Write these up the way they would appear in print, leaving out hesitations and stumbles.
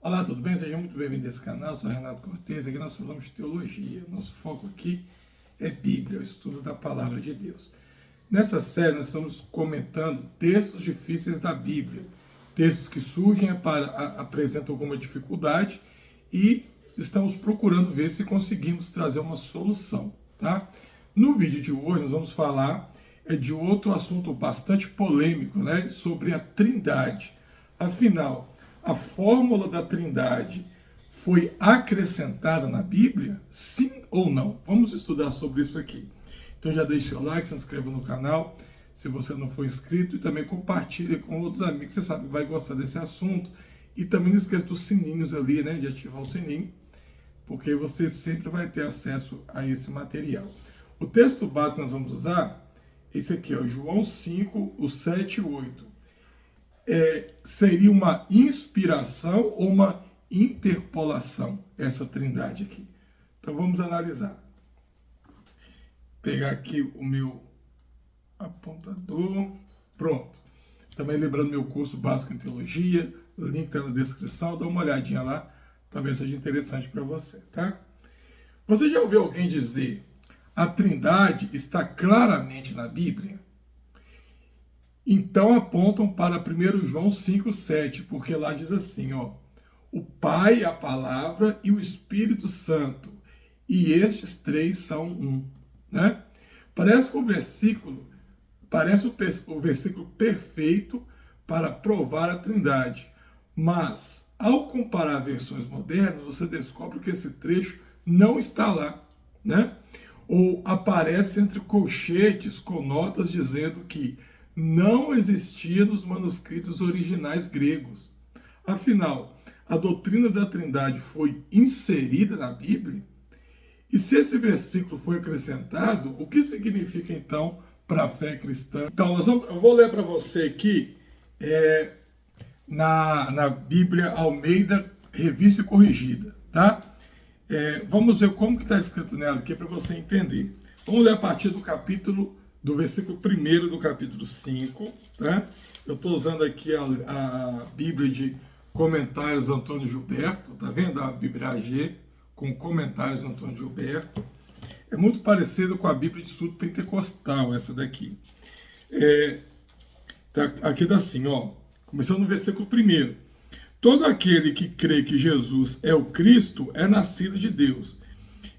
Olá, tudo bem? Seja muito bem-vindo a esse canal. Eu sou Renato Cortez, aqui nós falamos de teologia. Nosso foco aqui é Bíblia, o estudo da Palavra de Deus. Nessa série nós estamos comentando textos difíceis da Bíblia, textos que surgem, apresentam alguma dificuldade e estamos procurando ver se conseguimos trazer uma solução, tá? No vídeo de hoje nós vamos falar de outro assunto bastante polêmico, né? Sobre a Trindade. Afinal, a fórmula da Trindade foi acrescentada na Bíblia? Sim ou não? Vamos estudar sobre isso aqui. Então já deixe seu like, se inscreva no canal, se você não for inscrito, e também compartilhe com outros amigos, você sabe que vai gostar desse assunto. E também não esqueça dos sininhos ali, né, de ativar o sininho, porque você sempre vai ter acesso a esse material. O texto básico que nós vamos usar, esse aqui, ó, João 5, o 7 e 8. Seria uma inspiração ou uma interpolação, essa trindade aqui. Então vamos analisar. Pegar aqui o meu apontador. Pronto. Também lembrando meu curso básico em teologia, o link está na descrição, dá uma olhadinha lá, talvez seja interessante para você, tá? Você já ouviu alguém dizer: a Trindade está claramente na Bíblia? Então apontam para 1 João 5,7, porque lá diz assim, ó: o Pai, a Palavra e o Espírito Santo, e estes três são um, né? Parece o versículo perfeito para provar a Trindade, mas ao comparar versões modernas, você descobre que esse trecho não está lá, né? Ou aparece entre colchetes com notas dizendo que não existia nos manuscritos originais gregos. Afinal, a doutrina da Trindade foi inserida na Bíblia? E se esse versículo foi acrescentado, o que significa então para a fé cristã? Então, eu vou ler para você aqui na Bíblia Almeida, Revista e Corrigida, tá? Vamos ver como que está escrito nela aqui para você entender. Vamos ler a partir do versículo 1 do capítulo 5, tá? Eu estou usando aqui a Bíblia de Comentários Antônio Gilberto, tá vendo? A Bíblia AG com Comentários Antônio Gilberto. É muito parecido com a Bíblia de Estudo Pentecostal, essa daqui. Aqui dá assim, ó, começando no versículo 1. Todo aquele que crê que Jesus é o Cristo é nascido de Deus.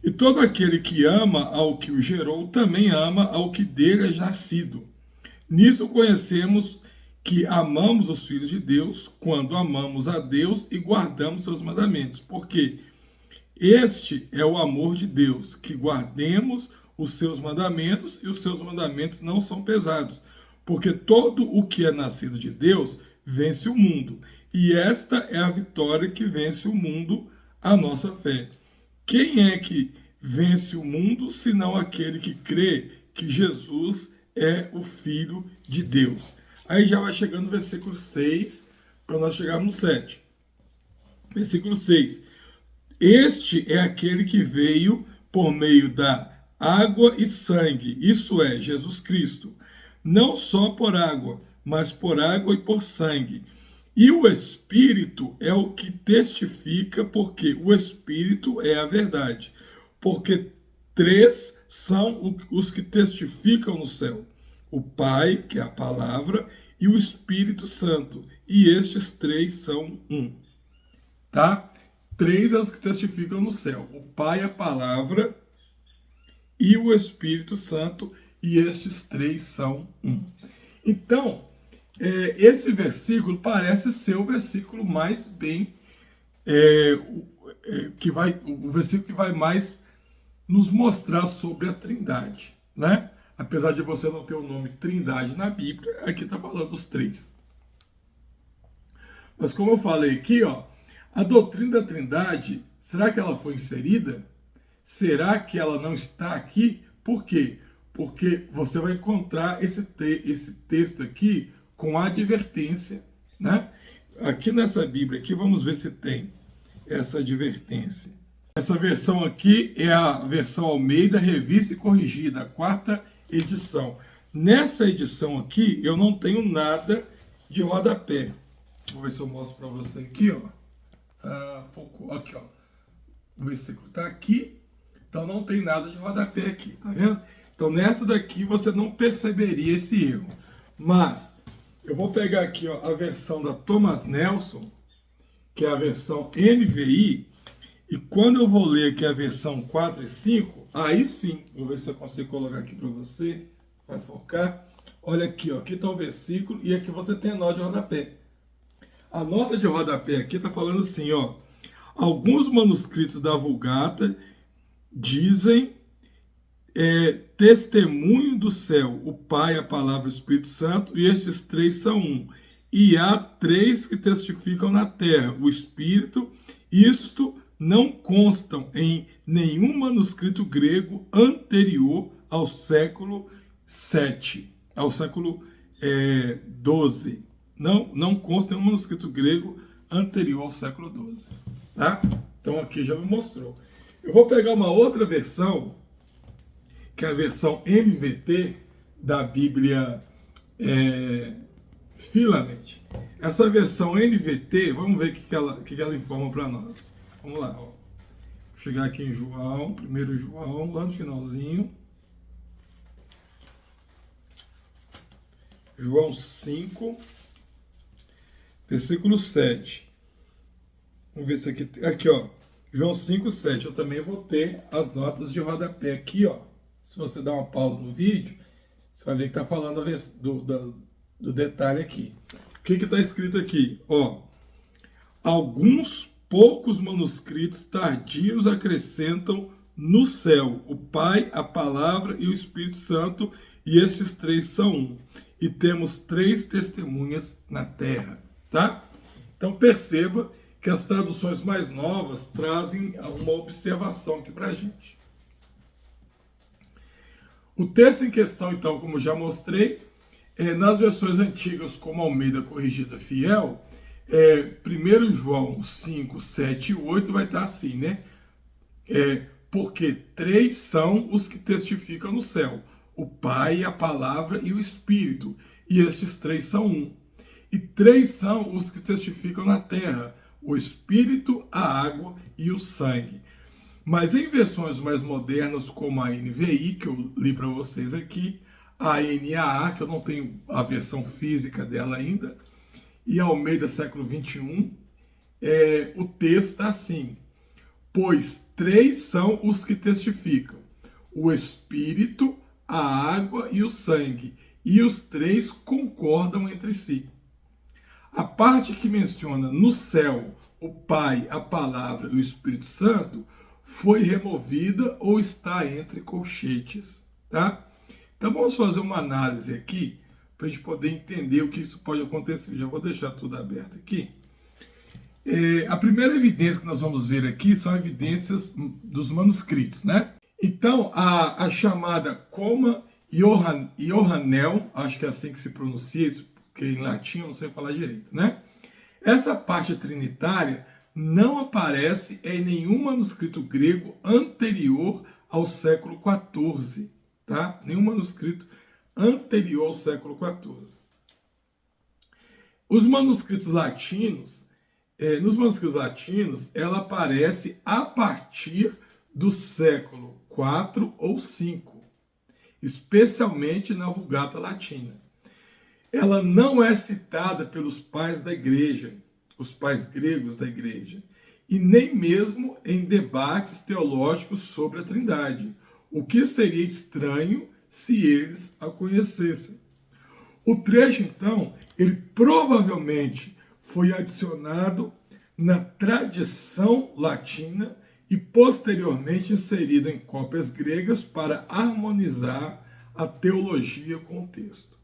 E todo aquele que ama ao que o gerou também ama ao que dele é nascido. Nisso conhecemos que amamos os filhos de Deus quando amamos a Deus e guardamos seus mandamentos. Porque este é o amor de Deus, que guardemos os seus mandamentos, e os seus mandamentos não são pesados. Porque todo o que é nascido de Deus vence o mundo. E esta é a vitória que vence o mundo, a nossa fé. Quem é que vence o mundo, senão aquele que crê que Jesus é o Filho de Deus? Aí já vai chegando o versículo 6, para nós chegarmos no 7. Versículo 6. Este é aquele que veio por meio da água e sangue, isso é, Jesus Cristo. Não só por água, mas por água e por sangue. E o Espírito é o que testifica, porque o Espírito é a verdade. Porque três são os que testificam no céu: o Pai, que é a palavra, e o Espírito Santo. E estes três são um. Tá? Três é os que testificam no céu: o Pai, a palavra e o Espírito Santo. E estes três são um. Então, esse versículo parece ser o versículo mais bem, o versículo que vai mais nos mostrar sobre a Trindade, né? Apesar de você não ter o nome Trindade na Bíblia, aqui está falando dos três. Mas como eu falei aqui, ó, a doutrina da Trindade, será que ela foi inserida? Será que ela não está aqui? Por quê? Porque você vai encontrar esse texto aqui com advertência, né? Aqui nessa Bíblia, aqui, vamos ver se tem essa advertência. Essa versão aqui é a versão Almeida, Revista e Corrigida, a 4ª edição. Nessa edição aqui, eu não tenho nada de rodapé. Vou ver se eu mostro para você aqui, ó. aqui, ó. O versículo está aqui, então não tem nada de rodapé aqui, tá vendo? Então nessa daqui você não perceberia esse erro. Mas eu vou pegar aqui, ó, a versão da Thomas Nelson, que é a versão NVI, e quando eu vou ler aqui a versão 4 e 5, aí sim, vou ver se eu consigo colocar aqui para você, vai focar. Olha aqui, ó, aqui está o versículo e aqui você tem a nota de rodapé. A nota de rodapé aqui está falando assim, ó, alguns manuscritos da Vulgata dizem testemunho do céu, o Pai, a Palavra e o Espírito Santo, e estes três são um. E há três que testificam na terra, o Espírito. Isto não constam em nenhum manuscrito grego anterior ao século VII, ao século XII. Não consta em um manuscrito grego anterior ao século XII. Tá? Então aqui já me mostrou. Eu vou pegar uma outra versão, que é a versão MVT da Bíblia Filament. Essa versão NVT, vamos ver o que ela informa para nós. Vamos lá. Ó. Vou chegar aqui em João, 1 João, lá no finalzinho. João 5, versículo 7. Vamos ver se aqui... Aqui, ó. João 5, 7. Eu também vou ter as notas de rodapé aqui, ó. Se você dar uma pausa no vídeo, você vai ver que está falando do detalhe aqui. O que está escrito aqui? Ó, alguns poucos manuscritos tardios acrescentam no céu o Pai, a Palavra e o Espírito Santo, e estes três são um. E temos três testemunhas na terra, tá? Então perceba que as traduções mais novas trazem uma observação aqui para a gente. O texto em questão, então, como já mostrei, nas versões antigas, como Almeida Corrigida Fiel, 1 João 5, 7 e 8 vai estar assim, né? Porque três são os que testificam no céu, o Pai, a Palavra e o Espírito, e estes três são um. E três são os que testificam na terra, o Espírito, a água e o sangue. Mas em versões mais modernas, como a NVI, que eu li para vocês aqui, a NAA, que eu não tenho a versão física dela ainda, e a Almeida século XXI, o texto está assim: pois três são os que testificam, o Espírito, a água e o sangue, e os três concordam entre si. A parte que menciona no céu o Pai, a Palavra e o Espírito Santo foi removida ou está entre colchetes, tá? Então vamos fazer uma análise aqui para a gente poder entender o que isso pode acontecer. Já vou deixar tudo aberto aqui. A primeira evidência que nós vamos ver aqui são evidências dos manuscritos, né? Então a chamada Coma Johannel, acho que é assim que se pronuncia isso, porque em latim eu não sei falar direito, né? Essa parte trinitária não aparece em nenhum manuscrito grego anterior ao século XIV, tá? Nenhum manuscrito anterior ao século XIV. Os manuscritos latinos, nos manuscritos latinos, ela aparece a partir do século IV ou V, especialmente na Vulgata Latina. Ela não é citada pelos pais da igreja, os pais gregos da igreja, e nem mesmo em debates teológicos sobre a Trindade, o que seria estranho se eles a conhecessem. O trecho, então, ele provavelmente foi adicionado na tradição latina e posteriormente inserido em cópias gregas para harmonizar a teologia com o texto.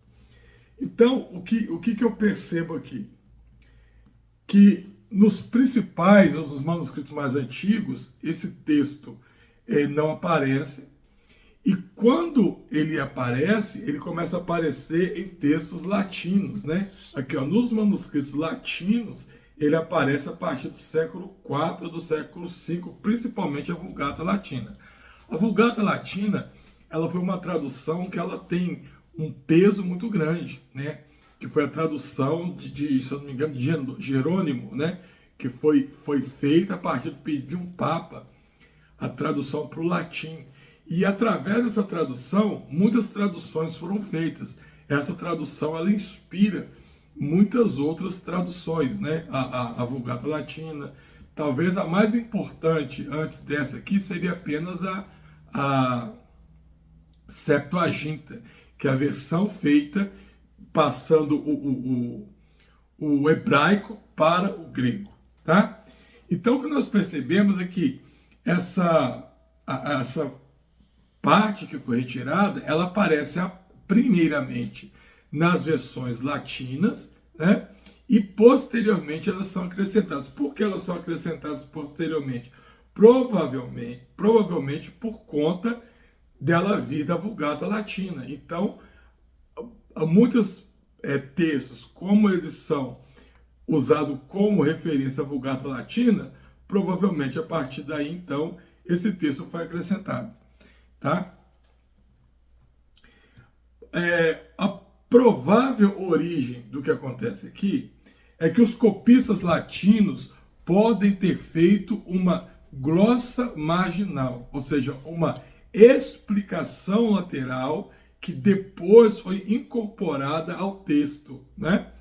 Então, o que eu percebo aqui? Que nos principais, ou nos manuscritos mais antigos, esse texto não aparece. E quando ele aparece, ele começa a aparecer em textos latinos, né? Aqui, ó, nos manuscritos latinos, ele aparece a partir do século IV, do século V, principalmente a Vulgata Latina. A Vulgata Latina, ela foi uma tradução que ela tem um peso muito grande, né? Que foi a tradução se eu não me engano, de Jerônimo, né? que foi feita a partir do pedido de um papa, a tradução para o latim. E através dessa tradução, muitas traduções foram feitas. Essa tradução, ela inspira muitas outras traduções, né? A Vulgata Latina. Talvez a mais importante antes dessa aqui seria apenas a Septuaginta, que é a versão feita passando o hebraico para o grego, tá? Então, o que nós percebemos é que essa parte que foi retirada, ela aparece primeiramente nas versões latinas, né? E posteriormente elas são acrescentadas. Por que elas são acrescentadas posteriormente? Provavelmente por conta dela vir da Vulgata Latina. Então, há muitos textos, como eles são usados como referência à Vulgata Latina, provavelmente a partir daí, então, esse texto foi acrescentado. Tá? A provável origem do que acontece aqui é que os copistas latinos podem ter feito uma glossa marginal, ou seja, uma explicação lateral que depois foi incorporada ao texto, né?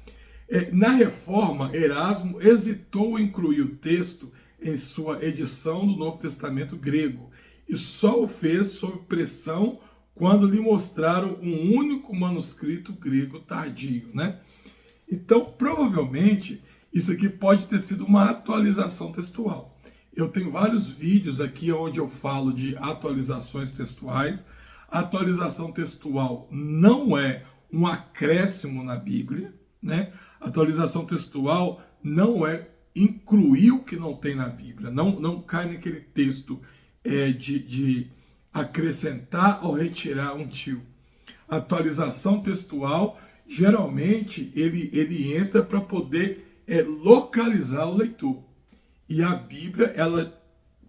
Na Reforma, Erasmo hesitou em incluir o texto em sua edição do Novo Testamento grego e só o fez sob pressão quando lhe mostraram um único manuscrito grego tardio, né? Então, provavelmente, isso aqui pode ter sido uma atualização textual. Eu tenho vários vídeos aqui onde eu falo de atualizações textuais. A atualização textual não é um acréscimo na Bíblia, né? A atualização textual não é incluir o que não tem na Bíblia, não cai naquele texto de acrescentar ou retirar um tio. A atualização textual, geralmente, ele entra para poder localizar o leitor. E a Bíblia, ela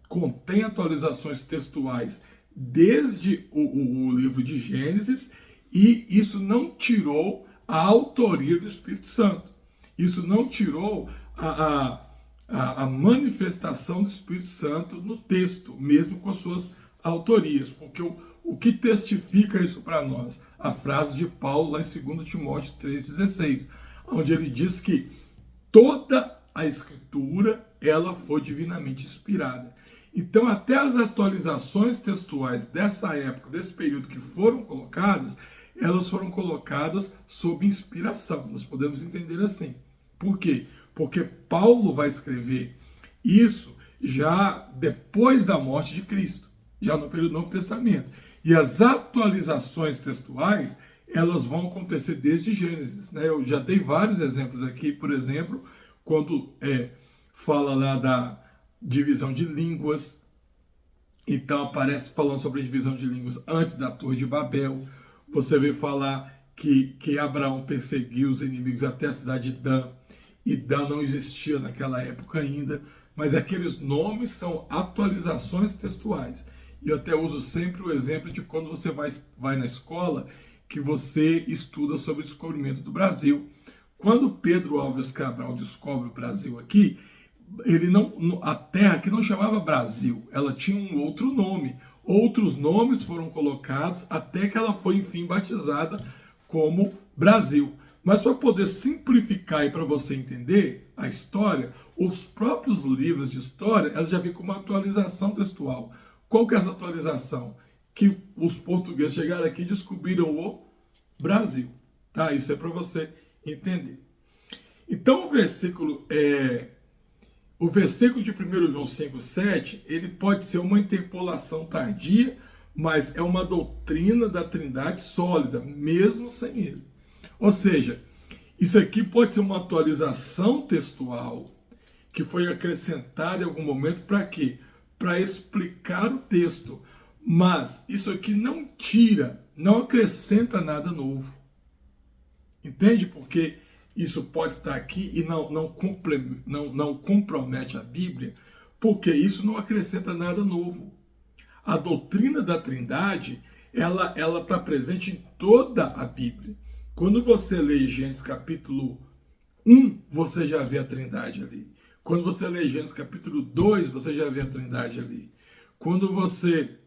contém atualizações textuais desde o livro de Gênesis, e isso não tirou a autoria do Espírito Santo. Isso não tirou a manifestação do Espírito Santo no texto, mesmo com as suas autorias. Porque o que testifica isso para nós? A frase de Paulo lá em 2 Timóteo 3,16, onde ele diz que toda a Escritura, ela foi divinamente inspirada. Então, até as atualizações textuais dessa época, desse período que foram colocadas, elas foram colocadas sob inspiração. Nós podemos entender assim. Por quê? Porque Paulo vai escrever isso já depois da morte de Cristo, já no período do Novo Testamento. E as atualizações textuais, elas vão acontecer desde Gênesis, né? Eu já dei vários exemplos aqui, por exemplo, quando fala lá da divisão de línguas, então aparece falando sobre a divisão de línguas antes da Torre de Babel. Você vê falar que Abraão perseguiu os inimigos até a cidade de Dan, e Dan não existia naquela época ainda, mas aqueles nomes são atualizações textuais. E eu até uso sempre o exemplo de quando você vai na escola, que você estuda sobre o descobrimento do Brasil. Quando Pedro Álvares Cabral descobre o Brasil aqui, a terra aqui não chamava Brasil, ela tinha um outro nome. Outros nomes foram colocados até que ela foi, enfim, batizada como Brasil. Mas para poder simplificar e para você entender a história, os próprios livros de história, elas já vêm com uma atualização textual. Qual que é essa atualização? Que os portugueses chegaram aqui e descobriram o Brasil. Tá? Isso é para você entender. Então, o versículo de 1 João 5,7, ele pode ser uma interpolação tardia, mas é uma doutrina da Trindade sólida, mesmo sem ele. Ou seja, isso aqui pode ser uma atualização textual que foi acrescentada em algum momento para quê? Para explicar o texto. Mas isso aqui não tira, não acrescenta nada novo. Entende? Porque isso pode estar aqui e não compromete a Bíblia, porque isso não acrescenta nada novo. A doutrina da Trindade, ela está presente em toda a Bíblia. Quando você lê Gênesis capítulo 1, você já vê a Trindade ali. Quando você lê Gênesis capítulo 2, você já vê a Trindade ali. Quando você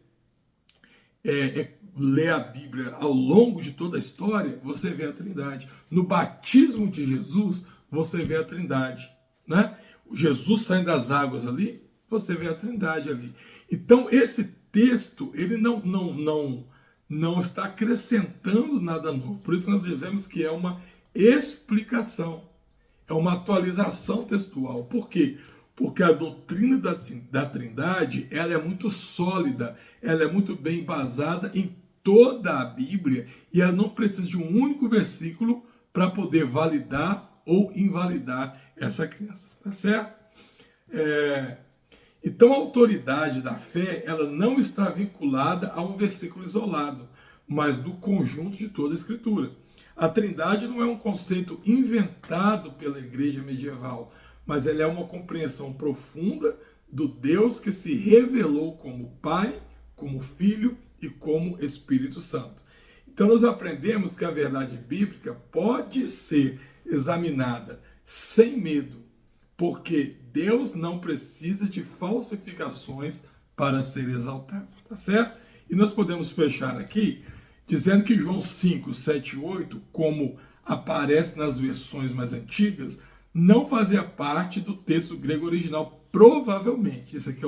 lê a Bíblia ao longo de toda a história, você vê a Trindade. No batismo de Jesus, você vê a Trindade, né? Jesus saindo das águas ali, você vê a Trindade ali. Então, esse texto, ele não está acrescentando nada novo. Por isso nós dizemos que é uma explicação, é uma atualização textual. Por quê? Porque a doutrina da Trindade, ela é muito sólida, ela é muito bem embasada em toda a Bíblia e ela não precisa de um único versículo para poder validar ou invalidar essa crença, tá certo? Então a autoridade da fé, ela não está vinculada a um versículo isolado, mas no conjunto de toda a Escritura. A Trindade não é um conceito inventado pela igreja medieval, mas ela é uma compreensão profunda do Deus que se revelou como Pai, como Filho e como Espírito Santo. Então nós aprendemos que a verdade bíblica pode ser examinada sem medo, porque Deus não precisa de falsificações para ser exaltado, tá certo? E nós podemos fechar aqui dizendo que João 5, 7 e 8, como aparece nas versões mais antigas, não fazia parte do texto grego original, provavelmente. Isso aqui é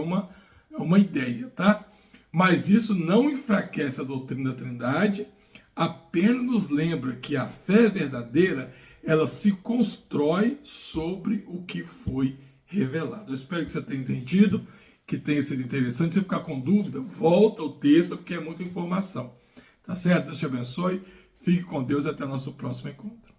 uma ideia, tá? Mas isso não enfraquece a doutrina da Trindade, apenas nos lembra que a fé verdadeira, ela se constrói sobre o que foi revelado. Eu espero que você tenha entendido, que tenha sido interessante. Se você ficar com dúvida, volta ao texto, porque é muita informação. Tá certo? Deus te abençoe. Fique com Deus e até o nosso próximo encontro.